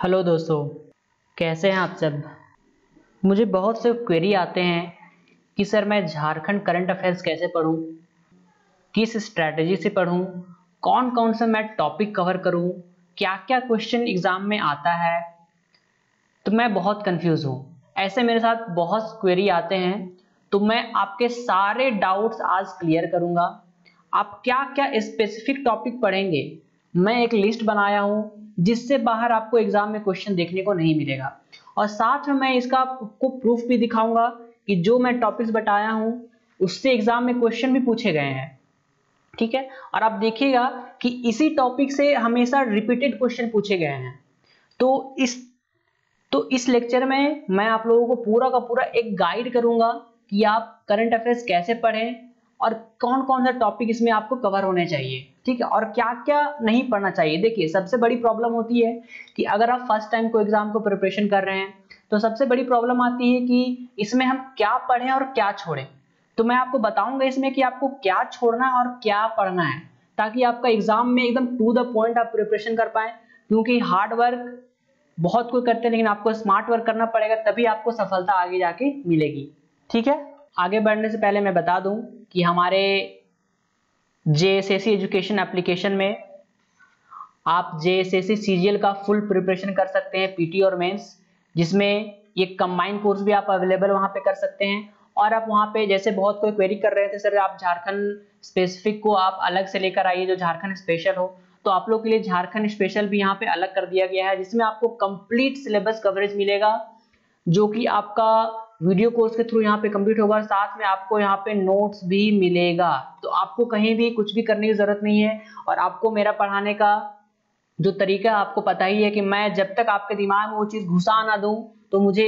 Hello दोस्तों, कैसे हैं आप सब। मुझे बहुत से क्वेरी आते हैं कि सर मैं झारखंड करंट अफेयर्स कैसे पढूं, किस स्ट्रैटेजी से पढूं, कौन कौन सा मैं टॉपिक कवर करूं, क्या क्या क्वेश्चन एग्जाम में आता है। तो मैं बहुत कंफ्यूज हूं। ऐसे मेरे साथ बहुत क्वेरी आते हैं, तो मैं आपके सारे डाउट्स आज क्लियर करूंगा। आप क्या क्या स्पेसिफिक टॉपिक पढ़ेंगे, मैं एक लिस्ट बनाया हूं जिससे बाहर आपको एग्जाम में क्वेश्चन देखने को नहीं मिलेगा। और साथ में मैं इसका आपको प्रूफ भी दिखाऊंगा कि जो मैं टॉपिक्स बताया हूं उससे एग्जाम में क्वेश्चन भी पूछे गए हैं। ठीक है, और आप देखिएगा कि इसी टॉपिक से हमेशा रिपीटेड क्वेश्चन पूछे गए हैं। तो इस लेक्चर में मैं आप लोगों को पूरा का पूरा एक गाइड करूंगा कि आप करंट अफेयर्स कैसे पढ़ें और कौन कौन सा टॉपिक इसमें आपको कवर होने चाहिए। ठीक है, और क्या क्या नहीं पढ़ना चाहिए। देखिए, सबसे बड़ी प्रॉब्लम होती है कि अगर आप फर्स्ट टाइम को एग्जाम को प्रिपरेशन कर रहे हैं तो सबसे बड़ी प्रॉब्लम आती है कि इसमें हम क्या पढ़ें और क्या छोड़ें। तो मैं आपको बताऊंगा इसमें कि आपको क्या छोड़ना है और क्या पढ़ना है, ताकि आपका एग्जाम में एकदम टू द पॉइंट आप प्रिपरेशन कर पाए। क्योंकि हार्ड वर्क बहुत कोई करते हैं, लेकिन आपको स्मार्ट वर्क करना पड़ेगा, तभी आपको सफलता आगे जाके मिलेगी। ठीक है, आगे बढ़ने से पहले मैं बता दूं कि हमारे जेएसएससी एजुकेशन एप्लीकेशन में आप जेएसएससी सीजीएल का फुल प्रिपरेशन कर सकते हैं, पीटी और मेंस, जिसमें ये कंबाइंड कोर्स भी आप अवेलेबल वहां पे कर सकते हैं। और आप वहां पे, जैसे बहुत कोई क्वेरी कर रहे थे सर आप झारखंड स्पेसिफिक को आप अलग से लेकर आइए जो झारखंड स्पेशल हो, तो आप लोग के लिए झारखंड स्पेशल भी यहाँ पे अलग कर दिया गया है, जिसमें आपको कंप्लीट सिलेबस कवरेज मिलेगा, जो कि आपका वीडियो कोर्स के थ्रू यहाँ पे कंप्लीट होगा। और साथ में आपको यहाँ पे नोट्स भी मिलेगा, तो आपको कहीं भी कुछ भी करने की जरूरत नहीं है। और आपको मेरा पढ़ाने का जो तरीका आपको पता ही है कि मैं जब तक आपके दिमाग में वो चीज घुसा ना दूं तो मुझे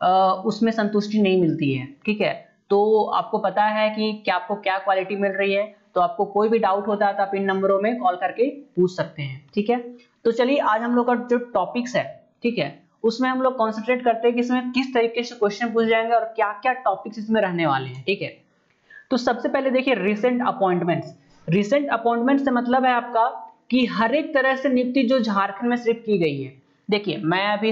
उसमें संतुष्टि नहीं मिलती है। ठीक है, तो आपको पता है कि क्या आपको क्या क्वालिटी मिल रही है। तो आपको कोई भी डाउट होता है तो आप इन नंबरों में कॉल करके पूछ सकते हैं। ठीक है, तो चलिए आज हम लोग का जो टॉपिक्स है, ठीक है, उसमें हम लोग कॉन्सेंट्रेट करते हैं कि इसमें किस तरीके से क्वेश्चन पूछ जाएंगे और क्या क्या टॉपिक्स इसमें रहने वाले हैं। ठीक है, तो सबसे पहले देखिए रिसेंट अपॉइंटमेंट्स। रिसेंट अपॉइंटमेंट से मतलब है आपका कि हर एक तरह से नियुक्ति जो झारखंड में सिर्फ की गई है। देखिए, मैं अभी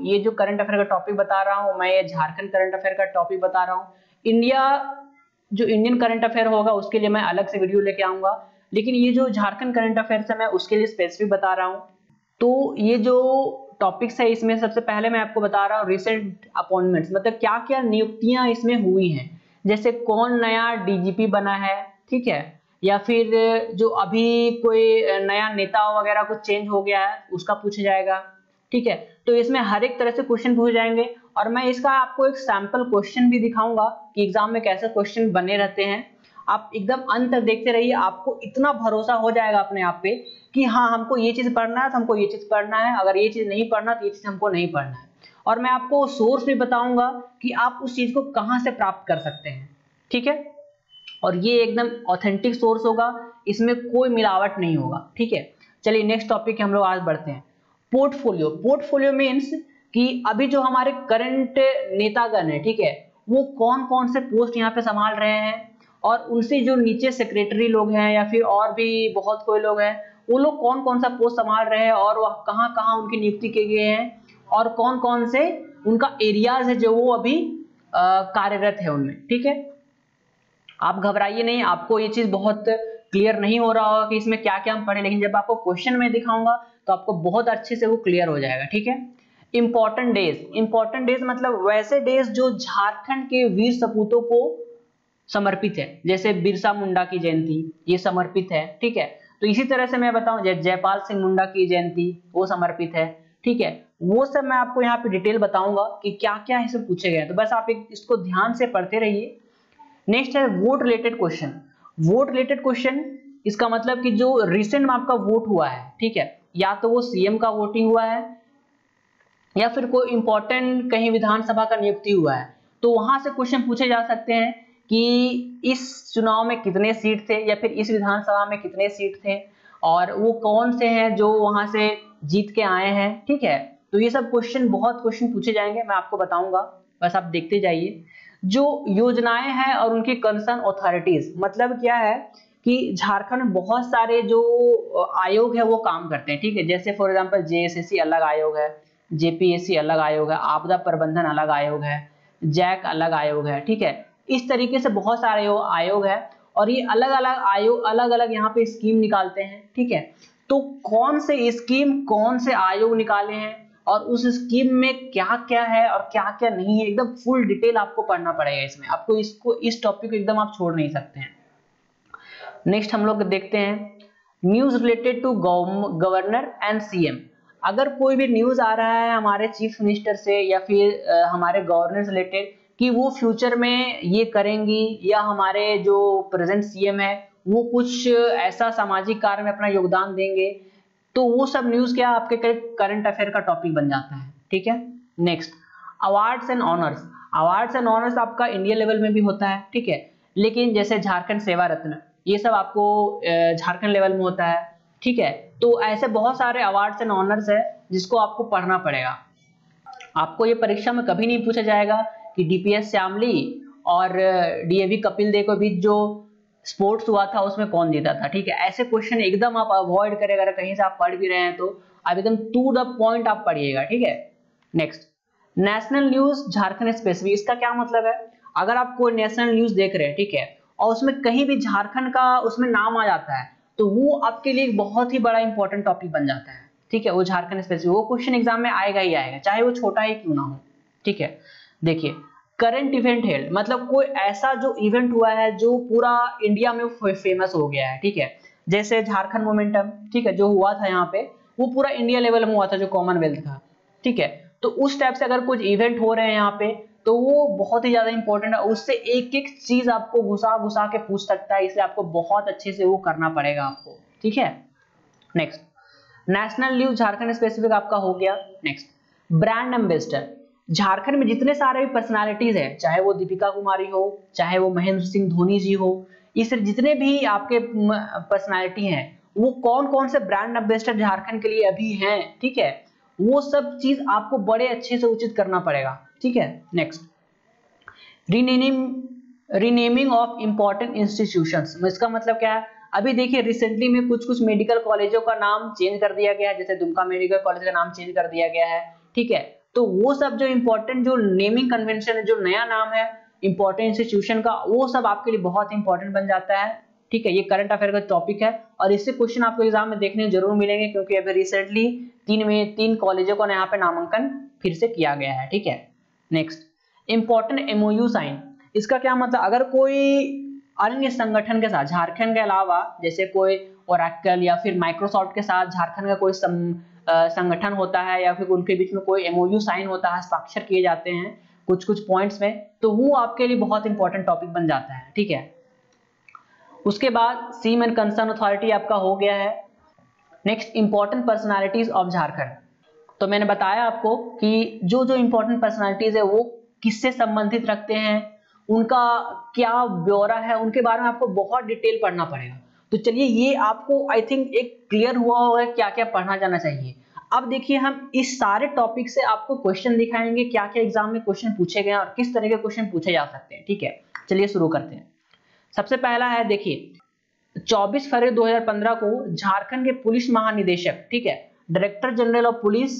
ये जो करंट अफेयर का टॉपिक बता रहा हूं, मैं ये झारखंड करंट अफेयर का टॉपिक बता रहा हूं। इंडिया जो इंडियन करंट अफेयर होगा उसके लिए मैं अलग से वीडियो लेके आऊंगा, लेकिन ये जो झारखंड करंट अफेयर है मैं उसके लिए स्पेसिफिक बता रहा हूं। तो ये जो टॉपिक्स है इसमें सबसे पहले मैं आपको बता रहा हूँ रिसेंट अपॉइंटमेंट्स, मतलब क्या क्या नियुक्तियां इसमें हुई हैं। जैसे कौन नया डीजीपी बना है, ठीक है, या फिर जो अभी कोई नया नेता वगैरह कुछ चेंज हो गया है उसका पूछा जाएगा। ठीक है, तो इसमें हर एक तरह से क्वेश्चन पूछे जाएंगे। और मैं इसका आपको एक सैंपल क्वेश्चन भी दिखाऊंगा कि एग्जाम में कैसे क्वेश्चन बने रहते हैं। आप एकदम अंत तक देखते रहिए, आपको इतना भरोसा हो जाएगा अपने आप पे कि हाँ हमको ये चीज पढ़ना है तो हमको ये चीज पढ़ना है, अगर ये चीज नहीं पढ़ना तो ये चीज हमको नहीं पढ़ना है। और मैं आपको सोर्स भी बताऊंगा कि आप उस चीज को कहां से प्राप्त कर सकते हैं। ठीक है, और ये एकदम ऑथेंटिक सोर्स होगा, इसमें कोई मिलावट नहीं होगा। ठीक है, चलिए नेक्स्ट टॉपिक हम लोग आज बढ़ते हैं। पोर्टफोलियो। पोर्टफोलियो मीन्स कि अभी जो हमारे करंट नेतागण है, ठीक है, वो कौन कौन से पोस्ट यहाँ पे संभाल रहे हैं, और उनसे जो नीचे सेक्रेटरी लोग हैं या फिर और भी बहुत कोई लोग हैं, वो लोग कौन कौन सा पोस्ट संभाल रहे हैं और वह कहाँ कहाँ उनकी नियुक्ति किए गए हैं, और कौन कौन से उनका एरियाज है जो वो अभी कार्यरत है उनमें। ठीक है, आप घबराइए नहीं, आपको ये चीज बहुत क्लियर नहीं हो रहा होगा कि इसमें क्या क्या हम पढ़े, लेकिन जब आपको क्वेश्चन में दिखाऊंगा तो आपको बहुत अच्छे से वो क्लियर हो जाएगा। ठीक है, इंपॉर्टेंट डेज। इंपॉर्टेंट डेज मतलब वैसे डेज जो झारखंड के वीर सपूतों को समर्पित है, जैसे बिरसा मुंडा की जयंती ये समर्पित है। ठीक है, तो इसी तरह से मैं बताऊं जयपाल सिंह मुंडा की जयंती वो समर्पित है। ठीक है, वो सब मैं आपको यहाँ पे डिटेल बताऊंगा कि क्या क्या इसमें पूछे गए हैं, तो बस आप इसको ध्यान से पढ़ते रहिए। नेक्स्ट है vote related question. Vote related question इसका मतलब कि जो रिसेंट में आपका वोट हुआ है, ठीक है, या तो वो सीएम का वोटिंग हुआ है या फिर कोई इंपॉर्टेंट कहीं विधानसभा का नियुक्ति हुआ है, तो वहां से क्वेश्चन पूछे जा सकते हैं कि इस चुनाव में कितने सीट थे या फिर इस विधानसभा में कितने सीट थे, और वो कौन से हैं जो वहां से जीत के आए हैं। ठीक है, तो ये सब क्वेश्चन, बहुत क्वेश्चन पूछे जाएंगे, मैं आपको बताऊंगा, बस आप देखते जाइए। जो योजनाएं हैं और उनकी कंसर्न अथॉरिटीज, मतलब क्या है कि झारखंड में बहुत सारे जो आयोग है वो काम करते हैं, ठीक है। जैसे फॉर एग्जांपल जेएसएससी अलग आयोग है, जेपीएससी अलग आयोग है, आपदा प्रबंधन अलग आयोग है, जैक अलग आयोग है, ठीक है। इस तरीके से बहुत सारे आयोग है और ये अलग अलग आयोग अलग अलग यहाँ पे स्कीम निकालते हैं, ठीक है। तो कौन से स्कीम कौन से आयोग निकाले हैं और उस स्कीम में क्या क्या है और क्या क्या नहीं है, एकदम फुल डिटेल आपको पढ़ना पड़ेगा इसमें। आपको इस टॉपिक को एकदम आप छोड़ नहीं सकते हैं। नेक्स्ट हम लोग देखते हैं news related to governor and CM. अगर कोई भी न्यूज आ रहा है हमारे चीफ मिनिस्टर से या फिर हमारे गवर्नर से रिलेटेड कि वो फ्यूचर में ये करेंगी या हमारे जो प्रेजेंट सीएम है वो कुछ ऐसा सामाजिक कार्य में अपना योगदान देंगे, तो वो सब न्यूज क्या आपके करंट अफेयर का टॉपिक बन जाता है, ठीक है। Next awards and honours. Awards and honours आपका इंडिया लेवल में भी होता है, ठीक है, लेकिन जैसे झारखंड सेवा रत्न ये सब आपको झारखंड लेवल में होता है, ठीक है। तो ऐसे बहुत सारे अवार्ड्स एंड ऑनर्स है जिसको आपको पढ़ना पड़ेगा। आपको ये परीक्षा में कभी नहीं पूछा जाएगा कि डीपीएस श्यामली और डीएवी कपिल देव के बीच जो स्पोर्ट्स हुआ था उसमें कौन जीता था, ठीक है। ऐसे क्वेश्चन एकदम आप अवॉइड करें, अगर कहीं से आप पढ़ भी रहे हैं तो आप एकदम टू द पॉइंट आप पढ़िएगा, ठीक है। Next national news Jharkhand specific. इसका क्या मतलब है, अगर आप कोई नेशनल न्यूज देख रहे हैं, ठीक है, और उसमें कहीं भी झारखंड का उसमें नाम आ जाता है तो वो आपके लिए एक बहुत ही बड़ा इंपॉर्टेंट टॉपिक बन जाता है, ठीक है। वो झारखंड स्पेसिफिक वो क्वेश्चन एग्जाम में आएगा ही आएगा, चाहे वो छोटा ही क्यों ना हो, ठीक है। देखिए करंट इवेंट हेल्ड मतलब कोई ऐसा जो इवेंट हुआ है जो पूरा इंडिया में फेमस हो गया है, ठीक है। जैसे झारखंड मोमेंटम, ठीक है, जो हुआ था यहाँ पे वो पूरा इंडिया लेवल में हुआ था, जो कॉमनवेल्थ का, ठीक है। तो उस टाइप से अगर कुछ इवेंट हो रहे हैं यहाँ पे तो वो बहुत ही ज्यादा इंपॉर्टेंट है, उससे एक एक चीज आपको घुसा घुसा के पूछ सकता है, इसलिए आपको बहुत अच्छे से वो करना पड़ेगा आपको, ठीक है। Next national news Jharkhand specific आपका हो गया। Next brand ambassador. झारखंड में जितने सारे पर्सनालिटीज हैं, चाहे वो दीपिका कुमारी हो, चाहे वो महेंद्र सिंह धोनी जी हो, इस जितने भी आपके पर्सनालिटी हैं वो कौन कौन से ब्रांड एम्बेसडर झारखंड के लिए अभी हैं, ठीक है, वो सब चीज आपको बड़े अच्छे से उचित करना पड़ेगा, ठीक है। Next renaming of important institutions. इसका मतलब क्या है, अभी देखिए रिसेंटली में कुछ कुछ मेडिकल कॉलेजों का नाम चेंज कर दिया गया है, जैसे दुमका मेडिकल कॉलेज का नाम चेंज कर दिया गया है, ठीक है। तो वो सब जो इंपॉर्टेंट जो नेमिंग कन्वेंशन है, जो नया नाम है इंपॉर्टेंट इंस्टीट्यूशन का, वो सब आपके लिए बहुत इंपॉर्टेंट बन जाता है, ठीक है। ये करंट अफेयर का टॉपिक है और इससे क्वेश्चन आपको एग्जाम में देखने जरूर मिलेंगे, क्योंकि अभी रिसेंटली 3 कॉलेजों का यहाँ पे नामांकन फिर से किया गया है, ठीक है। Next important MOU sign. इसका क्या मतलब, अगर कोई अन्य संगठन के साथ झारखंड के अलावा जैसे कोई ओरेकल या फिर माइक्रोसॉफ्ट के साथ झारखंड का कोई संगठन होता है या फिर उनके बीच में कोई एमओयू साइन होता है, हस्ताक्षर किए जाते हैं कुछ कुछ पॉइंट्स में, तो वो आपके लिए बहुत इंपॉर्टेंट टॉपिक बन जाता है, ठीक है। उसके बाद सीम एंड कंसर्न अथॉरिटी आपका हो गया है। Next important personalities of Jharkhand. तो मैंने बताया आपको कि जो जो इंपॉर्टेंट पर्सनालिटीज है वो किससे संबंधित रखते हैं, उनका क्या ब्यौरा है, उनके बारे में आपको बहुत डिटेल पढ़ना पड़ेगा। तो चलिए ये आपको आई थिंक एक क्लियर हुआ होगा क्या क्या पढ़ना जाना चाहिए। अब देखिए हम इस सारे टॉपिक से आपको क्वेश्चन दिखाएंगे, क्या क्या एग्जाम में क्वेश्चन पूछे गए और किस तरह के क्वेश्चन पूछे जा सकते हैं, ठीक है। चलिए शुरू करते हैं। सबसे पहला है, देखिए 24 फरवरी 2015 को झारखंड के पुलिस महानिदेशक, ठीक है, डायरेक्टर जनरल ऑफ पुलिस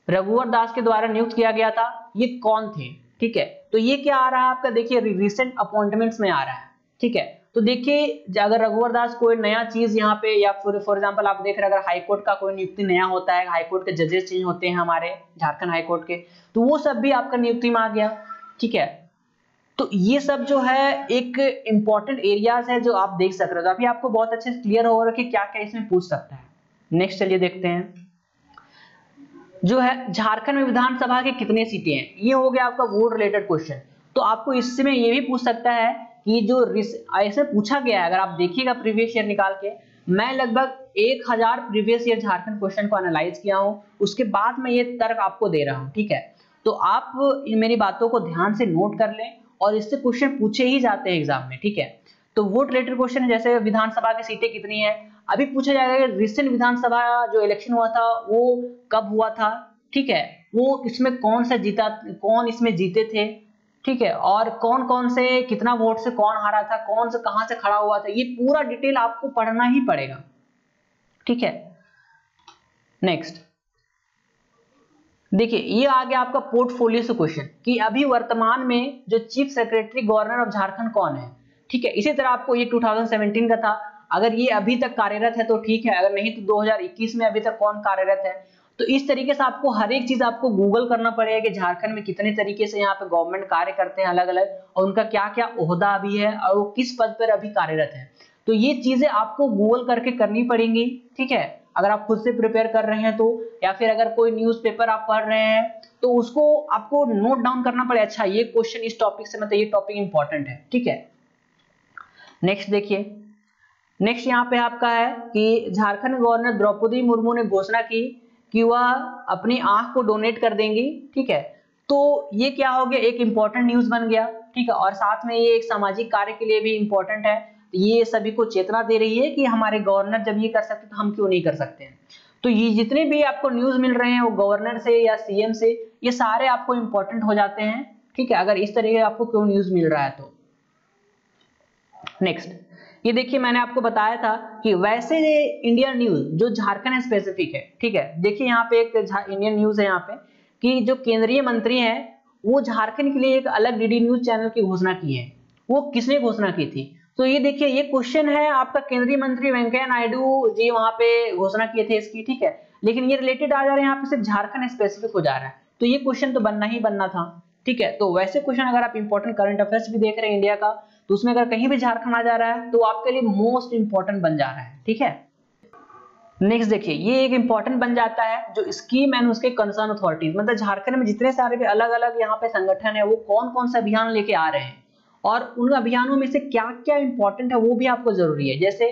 रघुवर दास के द्वारा नियुक्त किया गया था। ये कौन थे, ठीक है। तो ये क्या आ रहा है आपका, देखिए रिसेंट अपॉइंटमेंट्स में आ रहा है, ठीक है। तो देखिए अगर रघुवर दास कोई नया चीज यहाँ पे, या फॉर एग्जांपल आप देख रहे हैं अगर हाईकोर्ट का कोई नियुक्ति नया होता है, हाईकोर्ट के जजेस चेंज होते हैं हमारे झारखंड हाईकोर्ट के, तो वो सब भी आपका नियुक्ति में आ गया, ठीक है। तो ये सब जो है एक इंपॉर्टेंट एरियाज है जो आप देख सक रहे हो, तो अभी आपको बहुत अच्छे से क्लियर हो रहा है कि क्या क्या इसमें पूछ सकता है। नेक्स्ट चलिए देखते हैं, जो है झारखंड में विधानसभा के कितने सीटें हैं, ये हो गया आपका वोट रिलेटेड क्वेश्चन। तो आपको इसमें ये भी पूछ सकता है कि जो ऐसे पूछा गया है, अगर आप देखिएगा प्रीवियस ईयर निकाल के, मैं लगभग 1000 प्रीवियस ईयर झारखंड क्वेश्चन को एनालाइज किया हूं, उसके बाद मैं ये तर्क आपको दे रहा हूं, ठीक है। तो आप मेरी बातों को ध्यान से नोट कर लें और इससे क्वेश्चन पूछे ही जाते हैं एग्जाम में, ठीक है। तो वोट रिलेटेड क्वेश्चन जैसे विधानसभा की सीटें कितनी है, अभी पूछा जाएगा कि रिसेंट विधानसभा जो इलेक्शन हुआ था वो कब हुआ था, ठीक है, वो इसमें कौन सा जीता, कौन इसमें जीते थे, ठीक है, और कौन कौन से कितना वोट से कौन हारा था, कौन से कहां से खड़ा हुआ था, ये पूरा डिटेल आपको पढ़ना ही पड़ेगा। ठीक है, नेक्स्ट देखिए, ये आ गया आपका पोर्टफोलियो से क्वेश्चन कि अभी वर्तमान में जो chief secretary governor of Jharkhand कौन है। ठीक है, इसी तरह आपको ये 2017 का था, अगर ये अभी तक कार्यरत है तो ठीक है, अगर नहीं तो 2021 में अभी तक कौन कार्यरत है। तो इस तरीके से आपको हर एक चीज आपको गूगल करना पड़ेगा कि झारखंड में कितने तरीके से यहाँ पे गवर्नमेंट कार्य करते हैं अलग अलग, और उनका क्या क्या ओहदा अभी है और वो किस पद पर अभी कार्यरत है। तो ये चीजें आपको गूगल करके करनी पड़ेंगी। ठीक है, अगर आप खुद से प्रिपेयर कर रहे हैं तो, या फिर अगर कोई न्यूज़पेपर आप पढ़ रहे हैं तो उसको आपको नोट डाउन करना पड़े, अच्छा ये क्वेश्चन इस टॉपिक से, मतलब ये टॉपिक इंपॉर्टेंट है। ठीक है, नेक्स्ट देखिए, नेक्स्ट यहाँ पे आपका है कि झारखंड गवर्नर द्रौपदी मुर्मू ने घोषणा की कि वह अपनी आंख को डोनेट कर देंगी। ठीक है, तो ये क्या हो गया, एक इंपॉर्टेंट न्यूज बन गया। ठीक है, और साथ में ये एक सामाजिक कार्य के लिए भी इंपॉर्टेंट है, ये सभी को चेतना दे रही है कि हमारे गवर्नर जब ये कर सकते तो हम क्यों नहीं कर सकते हैं। तो ये जितने भी आपको न्यूज मिल रहे हैं वो गवर्नर से या सीएम से, ये सारे आपको इंपॉर्टेंट हो जाते हैं। ठीक है, अगर इस तरीके आपको क्यों न्यूज मिल रहा है तो। नेक्स्ट ये देखिए, मैंने आपको बताया था कि वैसे इंडियन न्यूज जो झारखंड स्पेसिफिक है। ठीक है, देखिए यहाँ पे एक इंडियन न्यूज है यहाँ पे कि जो केंद्रीय मंत्री हैं वो झारखंड के लिए एक अलग डीडी न्यूज चैनल की घोषणा की है। वो किसने घोषणा की थी, तो ये देखिए, ये क्वेश्चन है आपका, केंद्रीय मंत्री वेंकैया नायडू जी वहां पे घोषणा किए थे इसकी। ठीक है, लेकिन ये रिलेटेड आ जा रहा है यहाँ पे सिर्फ झारखंड स्पेसिफिक हो जा रहा है, तो ये क्वेश्चन तो बनना ही बनना था। ठीक है, तो वैसे क्वेश्चन अगर आप इंपॉर्टेंट करंट अफेयर्स भी देख रहे हैं इंडिया का, तो उसमें अगर कहीं भी झारखंड आ जा रहा है तो आपके लिए मोस्ट इंपॉर्टेंट बन जा रहा है। ठीक है, नेक्स्ट देखिए, ये एक इंपॉर्टेंट बन जाता है जो स्कीम एंड उसके कंसर्न अथॉरिटीज, मतलब झारखंड में जितने सारे भी अलग अलग यहाँ पे संगठन है वो कौन कौन से अभियान लेके आ रहे हैं, और उन अभियानों में से क्या क्या इंपॉर्टेंट है वो भी आपको जरूरी है। जैसे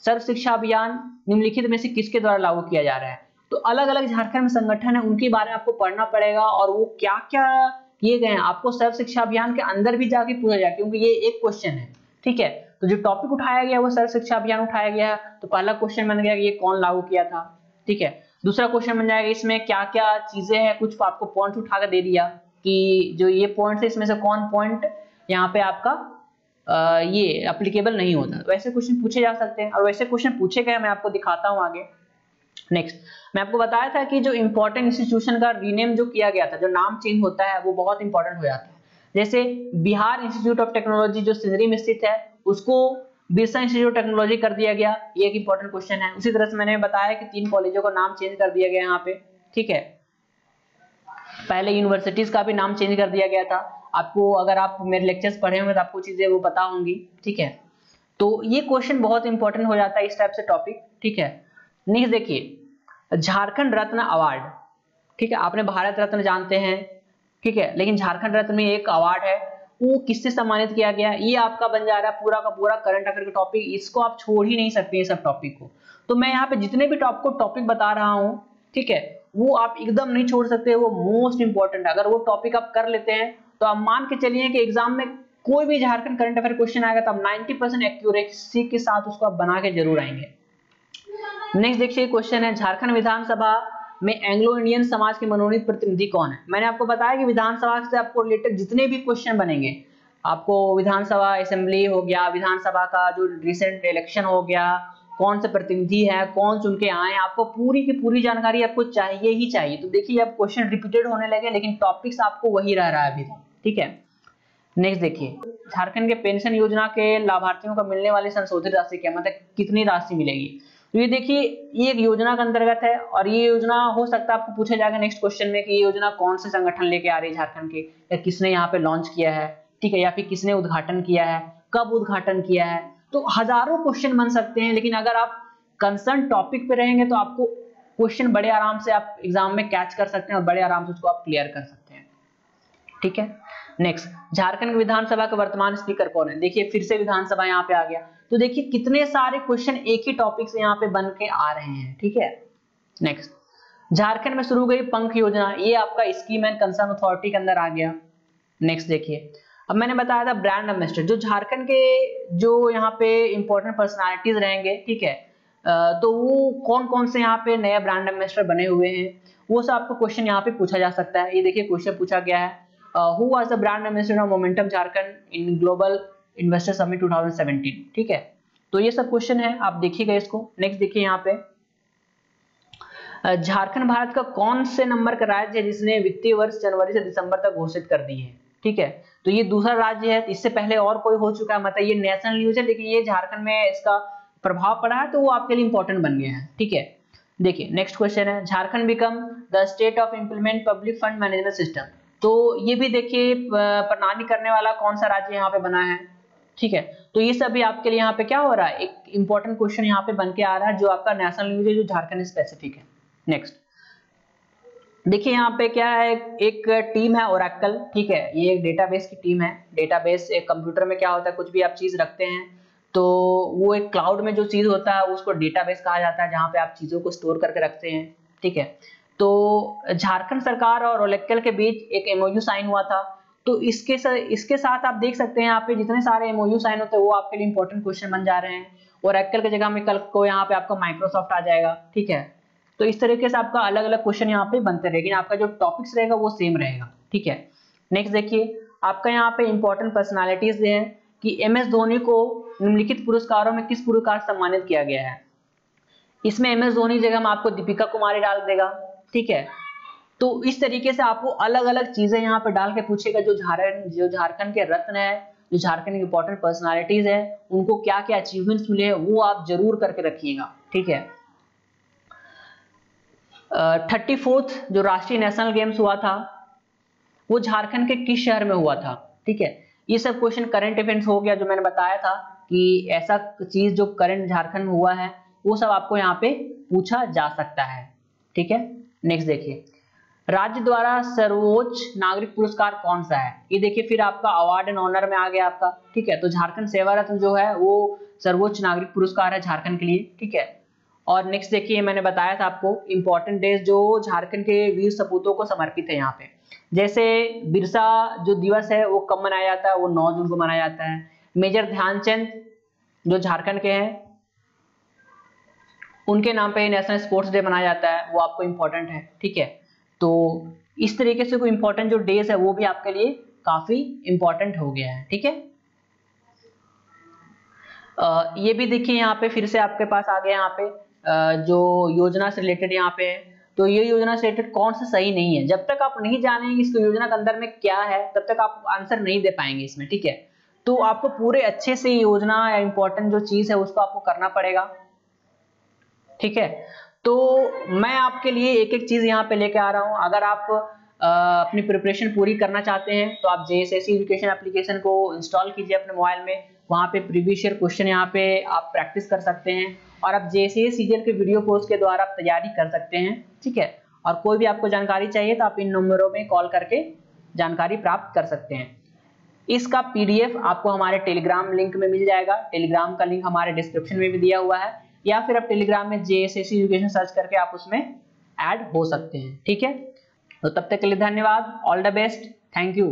सर्व शिक्षा अभियान निम्नलिखित में से किसके द्वारा लागू किया जा रहा है, तो अलग अलग झारखंड में संगठन है उनके बारे में आपको पढ़ना पड़ेगा, और वो क्या क्या किए गए हैं आपको सर्व शिक्षा अभियान के अंदर भी जाके पूछा जाए, क्योंकि ये एक क्वेश्चन है। ठीक है, तो जो टॉपिक उठाया गया वो सर्व शिक्षा अभियान उठाया गया है, तो पहला क्वेश्चन बन गया कि ये कौन लागू किया था। ठीक है, दूसरा क्वेश्चन बन जाएगा इसमें क्या क्या चीजें हैं, कुछ आपको पॉइंट उठा कर दे दिया कि जो ये पॉइंट है इसमें से कौन पॉइंट यहाँ पे आपका ये एप्लीकेबल नहीं होता। तो ऐसे क्वेश्चन पूछे जा सकते हैं, और वैसे क्वेश्चन पूछे गए मैं आपको दिखाता हूँ आगे। नेक्स्ट मैं आपको बताया था कि जो इंपॉर्टेंट इंस्टीट्यूशन का रीनेम जो किया गया था, जो नाम चेंज होता है वो बहुत इंपॉर्टेंट हो जाता है। जैसे बिहार इंस्टीट्यूट ऑफ टेक्नोलॉजी जो सिंदरी में स्थित है उसको बिरसा इंस्टीट्यूट ऑफ टेक्नोलॉजी कर दिया गया, ये एक इंपॉर्टेंट क्वेश्चन है। उसी तरह से मैंने बताया कि 3 कॉलेजों का नाम चेंज कर दिया गया यहाँ पे। ठीक है, पहले यूनिवर्सिटीज का भी नाम चेंज कर दिया गया था, आपको अगर आप मेरे लेक्चर्स पढ़े होंगे तो आपको चीजें वो पता होंगी। ठीक है, तो ये क्वेश्चन बहुत इंपॉर्टेंट हो जाता है इस टाइप से टॉपिक। ठीक है, नेक्स्ट देखिए, झारखंड रत्न अवार्ड। ठीक है, आपने भारत रत्न जानते हैं, ठीक है, लेकिन झारखंड रत्न में एक अवार्ड है, वो किससे सम्मानित किया गया, ये आपका बन जा रहा है पूरा का पूरा करंट अफेयर का टॉपिक, इसको आप छोड़ ही नहीं सकते ये सब टॉपिक को। तो मैं यहाँ पे जितने भी टॉपिक बता रहा हूँ, ठीक है, वो आप एकदम नहीं छोड़ सकते, वो मोस्ट इंपॉर्टेंट है। अगर वो टॉपिक आप कर लेते हैं तो आप मान के चलिए कि एग्जाम में कोई भी झारखंड करंट अफेयर क्वेश्चन आएगा तो आप 90% एक्यूरेसी के साथ उसको आप बना के जरूर आएंगे। नेक्स्ट देखिए क्वेश्चन है, झारखंड विधानसभा में एंग्लो इंडियन समाज के मनोनीत प्रतिनिधि कौन है। मैंने आपको बताया कि विधानसभा से आपको रिलेटेड जितने भी क्वेश्चन बनेंगे, आपको विधानसभा असेंबली हो गया, विधानसभा का जो रिसेंट इलेक्शन हो गया, कौन से प्रतिनिधि है, कौन चुन के आए, आपको पूरी की पूरी जानकारी आपको चाहिए ही चाहिए। तो देखिए अब क्वेश्चन रिपीटेड होने लगे लेकिन टॉपिक्स आपको वही रह रहा है अभी तक। ठीक है, नेक्स्ट देखिए, झारखंड के पेंशन योजना के लाभार्थियों को मिलने वाली संशोधित राशि क्या, मतलब कितनी राशि मिलेगी। तो ये देखिए, ये एक योजना के अंतर्गत है, और ये योजना हो सकता है आपको पूछा जाएगा नेक्स्ट क्वेश्चन में कि ये योजना कौन से संगठन लेके आ रही है झारखंड के, या किसने यहाँ पे लॉन्च किया है, ठीक है, या फिर किसने उद्घाटन किया है, कब उद्घाटन किया है। तो हजारों क्वेश्चन बन सकते हैं, लेकिन अगर आप कंसर्न टॉपिक पे रहेंगे तो आपको क्वेश्चन बड़े आराम से आप एग्जाम में कैच कर सकते हैं और बड़े आराम से उसको आप क्लियर कर सकते हैं। ठीक है, नेक्स्ट, झारखंड विधानसभा के वर्तमान स्पीकर कौन है। देखिए फिर से विधानसभा यहाँ पे आ गया, तो देखिए कितने सारे क्वेश्चन एक ही टॉपिक से यहाँ पे बन के आ रहे हैं। ठीक है, नेक्स्ट, झारखंड में शुरू गई पंख योजना, ये आपका स्कीम एंड कंसर्न अथॉरिटी के अंदर आ गया। नेक्स्ट देखिए, अब मैंने बताया था ब्रांड एम्बेसडर, जो झारखंड के जो यहाँ पे इंपॉर्टेंट पर्सनालिटीज रहेंगे, ठीक है, तो वो कौन कौन से यहाँ पे नए ब्रांड एम्बेसडर बने हुए हैं, वो सब आपको क्वेश्चन यहाँ पे पूछा जा सकता है। ये देखिए क्वेश्चन पूछा गया है, who was the brand ambassador of momentum Jharkhand in global investor summit 2017। ठीक है, तो ये सब क्वेश्चन है, आप देखिएगा इसको। नेक्स्ट देखिए यहाँ पे, झारखंड भारत का कौन से नंबर का राज्य है जिसने वित्तीय वर्ष जनवरी से दिसंबर तक घोषित कर दी है। ठीक है, तो ये दूसरा राज्य है, इससे पहले और कोई हो चुका है, मतलब ये नेशनल न्यूज है, लेकिन ये झारखंड में इसका प्रभाव पड़ा है तो वो आपके लिए इंपॉर्टेंट बन गया है। ठीक है, देखिए नेक्स्ट क्वेश्चन है, Jharkhand become the state of implement public fund management system. तो ये भी देखिए प्रणाली करने वाला कौन सा राज्य यहाँ पे बना है। ठीक है, तो ये सब भी आपके लिए यहाँ पे क्या हो रहा है, एक इंपॉर्टेंट क्वेश्चन यहाँ पे बन के आ रहा है जो आपका नेशनल न्यूज है, जो झारखंड स्पेसिफिक है। नेक्स्ट देखिए यहाँ पे क्या है, एक टीम है ओरेकल। ठीक है, ये एक डेटाबेस की टीम है। डेटाबेस एक कंप्यूटर में क्या होता है, कुछ भी आप चीज रखते हैं तो वो एक क्लाउड में जो चीज होता है उसको डेटाबेस कहा जाता है, जहाँ पे आप चीजों को स्टोर करके रखते हैं। ठीक है, तो झारखंड सरकार और ओरेकल के बीच एक एमओयू साइन हुआ था। तो इसके साथ आप देख सकते हैं यहाँ पे जितने सारे एमओयू साइन होते हैं वो आपके लिए इंपॉर्टेंट क्वेश्चन बन जा रहे हैं। ओरेकल की जगह में कल को यहाँ पे आपका माइक्रोसॉफ्ट आ जाएगा। ठीक है, तो इस तरीके से आपका अलग अलग क्वेश्चन यहाँ पे बनते रहेंगे, आपका जो टॉपिक्स रहेगा वो सेम रहेगा। ठीक है, नेक्स्ट देखिए आपका यहाँ पे इंपॉर्टेंट पर्सनालिटीज हैं कि MS धोनी को निम्नलिखित पुरस्कारों में किस पुरस्कार से सम्मानित किया गया है। इसमें MS धोनी जगह हम आपको दीपिका कुमारी डाल देगा। ठीक है, तो इस तरीके से आपको अलग अलग चीजें यहाँ पे डाल के पूछेगा, जो झारखंड के रत्न है, जो झारखंड की इंपॉर्टेंट पर्सनालिटीज है, उनको क्या क्या अचीवमेंट्स मिले हैं वो आप जरूर करके रखिएगा। ठीक है, 34th जो राष्ट्रीय नेशनल गेम्स हुआ था वो झारखंड के किस शहर में हुआ था। ठीक है, ये सब क्वेश्चन करंट इवेंट्स हो गया, जो मैंने बताया था कि ऐसा चीज जो करंट झारखंड में हुआ है वो सब आपको यहाँ पे पूछा जा सकता है। ठीक है, नेक्स्ट देखिए, राज्य द्वारा सर्वोच्च नागरिक पुरस्कार कौन सा है। ये देखिए फिर आपका अवार्ड एंड ऑनर में आ गया आपका। ठीक है, तो झारखंड सेवा रत्न जो है वो सर्वोच्च नागरिक पुरस्कार है झारखंड के लिए। ठीक है, और नेक्स्ट देखिए मैंने बताया था आपको इंपॉर्टेंट डेज जो झारखंड के वीर सपूतों को समर्पित है यहाँ पे। जैसे बिरसा जो दिवस है वो कब मनाया जाता है, वो 9 जून को मनाया जाता है। मेजर ध्यानचंद जो झारखंड के हैं उनके नाम पे नेशनल स्पोर्ट्स डे मनाया जाता है, वो आपको इंपॉर्टेंट है। ठीक है, तो इस तरीके से कोई इंपॉर्टेंट जो डेज है वो भी आपके लिए काफी इंपॉर्टेंट हो गया है। ठीक है, ये भी देखिए यहाँ पे फिर से आपके पास आ गया यहाँ पे जो योजना से रिलेटेड यहाँ पे है। तो ये योजना से रिलेटेड कौन सा सही नहीं है, जब तक आप नहीं जानेंगे इस योजना के अंदर में क्या है तब तक आप आंसर नहीं दे पाएंगे इसमें। ठीक है, तो आपको पूरे अच्छे से योजना या इंपॉर्टेंट जो चीज है उसको आपको करना पड़ेगा। ठीक है, तो मैं आपके लिए एक एक चीज यहाँ पे लेके आ रहा हूँ। अगर आप अपनी प्रिपरेशन पूरी करना चाहते हैं तो आप JSSC एजुकेशन एप्लीकेशन को इंस्टॉल कीजिए अपने मोबाइल में। वहाँ पे प्रीवियस ईयर क्वेश्चन यहाँ पे आप प्रैक्टिस कर सकते हैं और आप JSSC सीजीएल के वीडियो कोर्स के द्वारा आप तैयारी कर सकते हैं। ठीक है, और कोई भी आपको जानकारी चाहिए तो आप इन नंबरों में कॉल करके जानकारी प्राप्त कर सकते हैं। इसका PDF आपको हमारे टेलीग्राम लिंक में मिल जाएगा। टेलीग्राम का लिंक हमारे डिस्क्रिप्शन में भी दिया हुआ है, या फिर आप टेलीग्राम में JSSC एजुकेशन सर्च करके आप उसमें ऐड हो सकते हैं। ठीक है, तो तब तक के लिए धन्यवाद। All the best, thank you.